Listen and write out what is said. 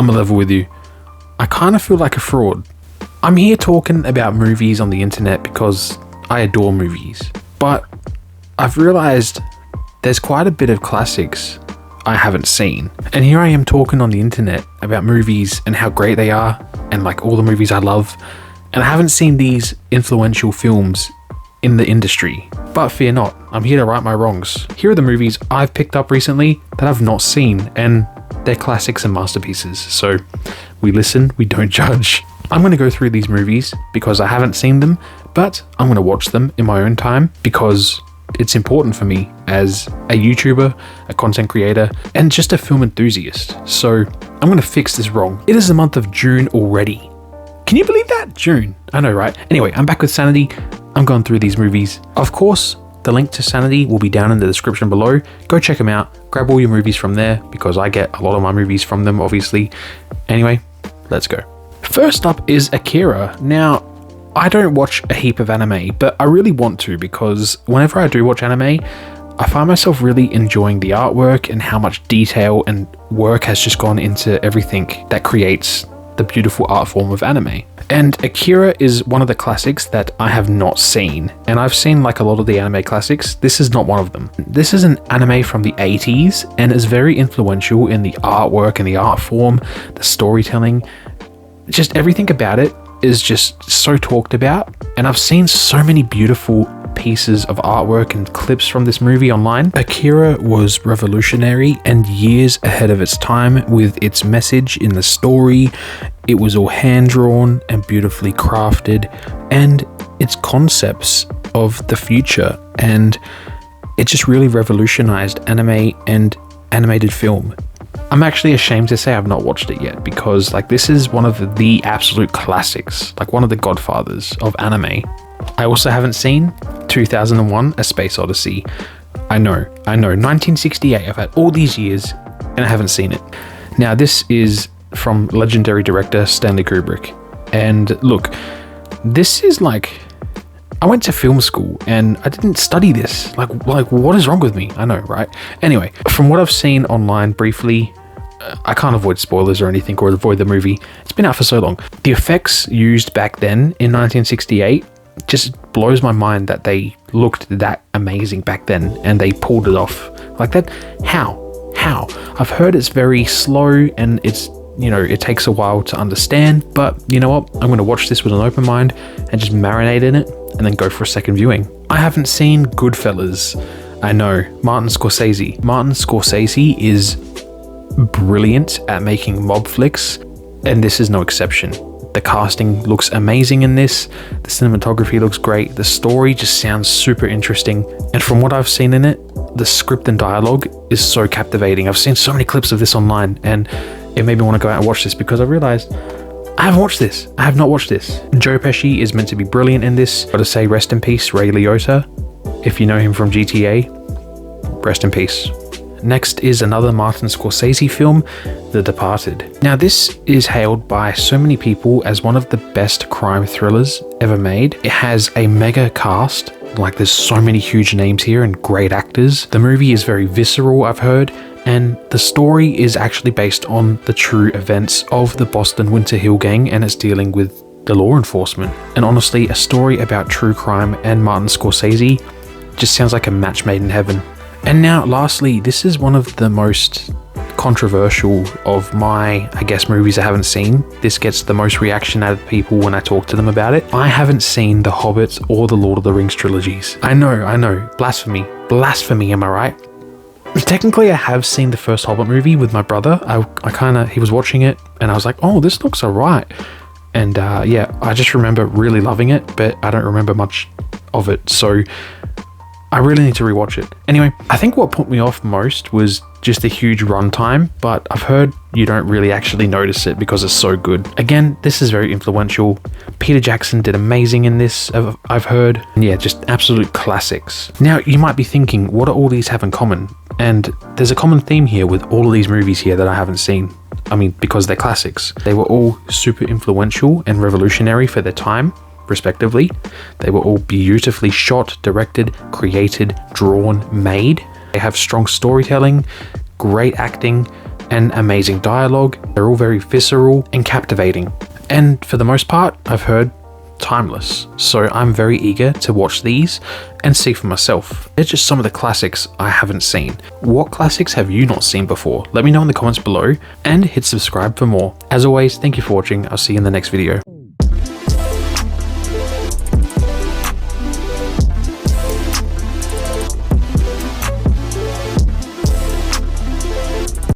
I'm a level with you. I kind of feel like a fraud. I'm here talking about movies on the internet because I adore movies, but I've realized there's quite a bit of classics I haven't seen. And here I am talking on the internet about movies and how great they are and like all the movies I love, and I haven't seen these influential films in the industry. But fear not, I'm here to right my wrongs. Here are the movies I've picked up recently that I've not seen, and they're classics and masterpieces. So we listen, we don't judge. I'm going to go through these movies because I haven't seen them, but I'm going to watch them in my own time because it's important for me as a YouTuber, a content creator, and just a film enthusiast. So I'm going to fix this wrong. It is the month of June already. Can you believe that? June. I know, right? Anyway, I'm back with Sanity. I'm going through these movies. Of course, the link to Sanity will be down in the description below. Go check them out. Grab all your movies from there because I get a lot of my movies from them, obviously. Anyway, let's go. First up is Akira. Now, I don't watch a heap of anime, but I really want to because whenever I do watch anime, I find myself really enjoying the artwork and how much detail and work has just gone into everything that creates the beautiful art form of anime. And Akira is one of the classics that I have not seen, and I've seen like a lot of the anime classics. This is not one of them. This is an anime from the 80s and is very influential in the artwork and the art form, the storytelling, just everything about it is just so talked about, and I've seen so many beautiful pieces of artwork and clips from this movie online. Akira was revolutionary and years ahead of its time with its message in the story. It was all hand-drawn and beautifully crafted, and its concepts of the future, and it just really revolutionized anime and animated film. I'm actually ashamed to say I've not watched it yet because like this is one of the absolute classics, like one of the godfathers of anime. I also haven't seen 2001: A Space Odyssey. I know, 1968. I've had all these years and I haven't seen it. Now this is from legendary director Stanley Kubrick. And look, this is like, I went to film school and I didn't study this. Like what is wrong with me? I know, right? Anyway, from what I've seen online briefly, I can't avoid spoilers or anything or avoid the movie. It's been out for so long. The effects used back then in 1968 just blows my mind that they looked that amazing back then and they pulled it off like that. How? I've heard it's very slow and it's, you know, it takes a while to understand, but you know what? I'm going to watch this with an open mind and just marinate in it and then go for a second viewing. I haven't seen Goodfellas. I know, Martin Scorsese. Martin Scorsese is brilliant at making mob flicks, and this is no exception. The casting looks amazing in this, the cinematography looks great, the story just sounds super interesting, and from what I've seen in it, the script and dialogue is so captivating. I've seen so many clips of this online and it made me want to go out and watch this because I realized I haven't watched this. I have not watched this. Joe Pesci is meant to be brilliant in this. Gotta say rest in peace, Ray Liotta. If you know him from GTA, rest in peace. Next is another Martin Scorsese film, The Departed. Now this is hailed by so many people as one of the best crime thrillers ever made. It has a mega cast, like there's so many huge names here and great actors. The movie is very visceral, I've heard, and the story is actually based on the true events of the Boston Winter Hill Gang, and it's dealing with the law enforcement. And honestly, a story about true crime and Martin Scorsese just sounds like a match made in heaven. And now lastly, this is one of the most controversial of my, I guess, movies I haven't seen. This gets the most reaction out of people when I talk to them about it. I haven't seen The Hobbit or the Lord of the Rings trilogies. I know, blasphemy, am I right? Technically, I have seen the first Hobbit movie with my brother. He was watching it and I was like, oh, this looks alright. And yeah, I just remember really loving it, but I don't remember much of it. So I really need to rewatch it. Anyway, I think what put me off most was just the huge runtime, but I've heard you don't really actually notice it because it's so good. Again, this is very influential. Peter Jackson did amazing in this, I've heard. And yeah, just absolute classics. Now, you might be thinking, what do all these have in common? And there's a common theme here with all of these movies here that I haven't seen. I mean, because they're classics. They were all super influential and revolutionary for their time, respectively. They were all beautifully shot, directed, created, drawn, made. They have strong storytelling, great acting, and amazing dialogue. They're all very visceral and captivating. And for the most part, I've heard timeless. So I'm very eager to watch these and see for myself. They're just some of the classics I haven't seen. What classics have you not seen before? Let me know in the comments below and hit subscribe for more. As always, thank you for watching. I'll see you in the next video.